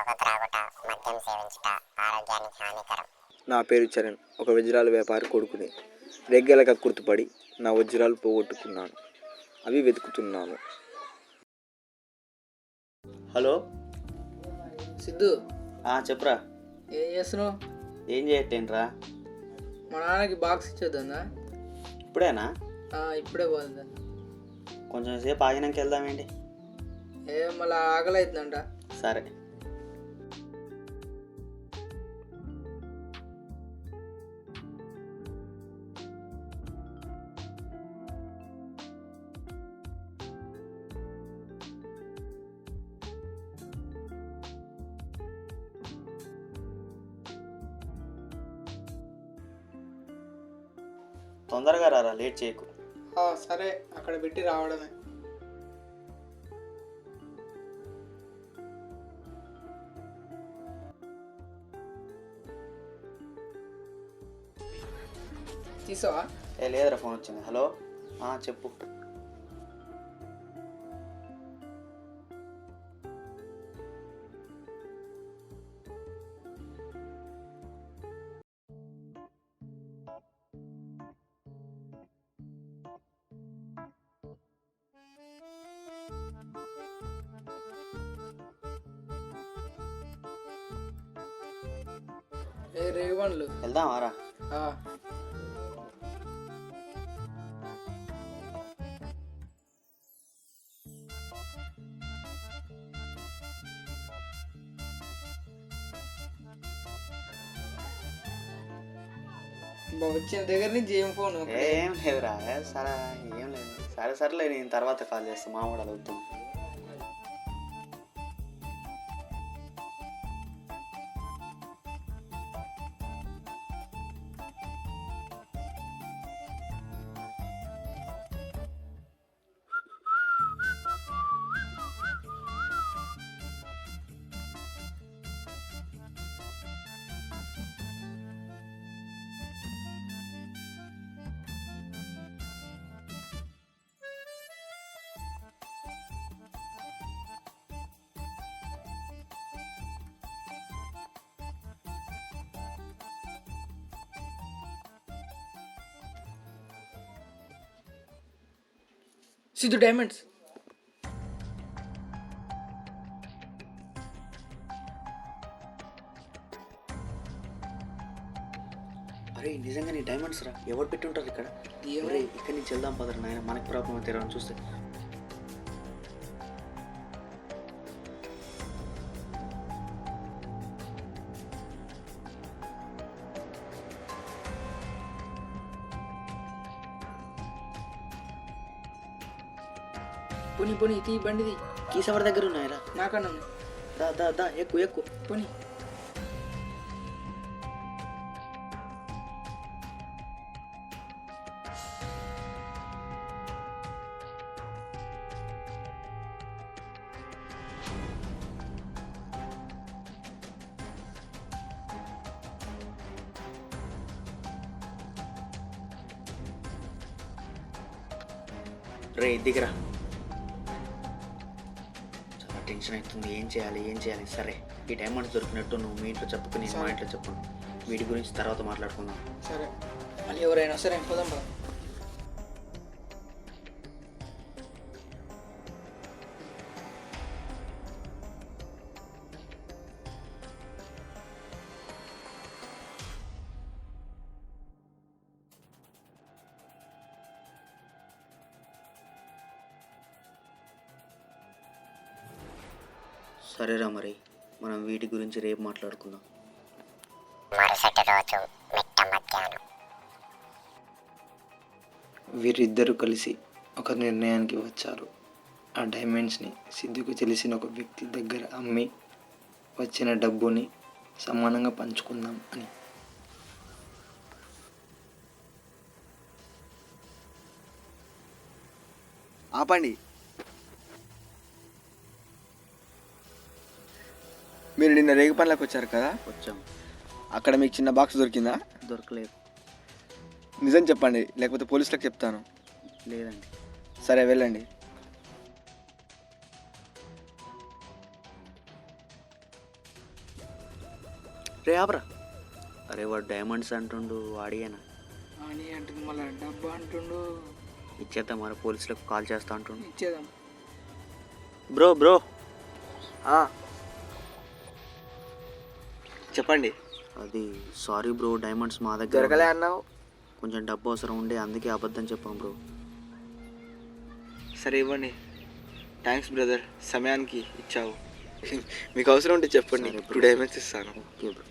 పొగ త్రాగుట, మద్యం సేవించుట ఆరోగ్యానికి హానికరం. నా పేరు చరణ్. ఒక వజ్రాల వ్యాపారి కొడుకుని. రెగ్గెలక గుర్తుపడి నా వజ్రాలు పోగొట్టుకున్నాను. అవి వెతుకుతున్నాను. హలో సిద్ధు, చెప్పురా. ఏం చేస్తున్నావు? ఏం చేయట్టేంట్రా? మా నాన్నకి బాక్స్ ఇచ్చేద్దా? ఇప్పుడేనా? ఇప్పుడే పోతుందా? కొంచెం సేపు ఆగినాక వెళ్దామేంటి? మళ్ళీ ఆకలి అవుతుందంట. సరే. తొందరగా రారా, లేట్ చేయకు. సరే, అక్కడ పెట్టి రావడమే. తీసావా? లేదురా, ఫోన్ వచ్చింది. హలో, చెప్పు. రేవన్లు వెళ్దామారా? వచ్చిన దగ్గర నుంచి ఏం ఫోన్? ఏం లేదురా. సరే, ఏం లేదు. సరేలే, నేను తర్వాత కాల్ చేస్తాను. మా కూడా అడుగుతాను. సిద్ధు డైమండ్స్. అరే, నిజంగా నీ డైమండ్స్ రా. ఎవరు పెట్టి ఉంటారు ఇక్కడ? ఇక్కడి నుంచి వెళ్దాం పదరు నాయన. మనకి ప్రాబ్లం అయితే రాని చూస్తే. పోనీ తీ బండిది. కీస్ ఎవరి దగ్గర ఉన్నాయరా? నాకన్నా. దా ఎక్కు. పోనీ. రే, దిగరా. చాలా టెన్షన్ అవుతుంది. ఏం చేయాలి? సరే, ఈ డైమండ్స్ దొరికినట్టు నువ్వు మీ ఇంట్లో చెప్పుకు, నేను మా ఇంట్లో చెప్పను. వీటి గురించి తర్వాత మాట్లాడుకుందాం. సరే, మళ్ళీ ఎవరైనా సరే పోదాం పద. సరేరా, మరి మనం వీటి గురించి రేపు మాట్లాడుకుందాం. మరుసటి రోజు మిట్ట మధ్యాహ్నం. వీరిద్దరూ కలిసి ఒక నిర్ణయానికి వచ్చారు. ఆ డైమండ్స్ని సిద్ధుకు తెలిసిన ఒక వ్యక్తి దగ్గర అమ్మి వచ్చిన డబ్బుని సమానంగా పంచుకుందాం అని. ఆపండి. మీరు నిన్న రేగు పనులకు వచ్చారు కదా? వచ్చాం. అక్కడ మీకు చిన్న బాక్స్ దొరికిందా? దొరకలేదు. నిజం చెప్పండి, లేకపోతే పోలీసులకు చెప్తాను. లేదండి. సరే, వెళ్ళండి. రే ఆపరా. అరే వాడు డైమండ్స్ అంటుండు, వాడియేనా? అని అంటుంది మళ్ళీ డబ్బా అంటుండు. ఇచ్చేద్దాం, మరి పోలీసులకు కాల్ చేస్తా అంటుండు. ఇచ్చేద్దాం. బ్రో బ్రో చెప్పండి. అది సారీ బ్రో, డైమండ్స్ మా దగ్గర దొరకలే అన్నావు. కొంచెం డబ్బు అవసరం ఉండే, అందుకే అబద్ధం చెప్పాం బ్రో. సరే ఇవ్వండి. థ్యాంక్స్ బ్రదర్, సమయానికి ఇచ్చావు. మీకు అవసరం ఉంటే చెప్పండి, సరే bro. 2 డైమండ్స్ ఇస్తాను. Okay bro.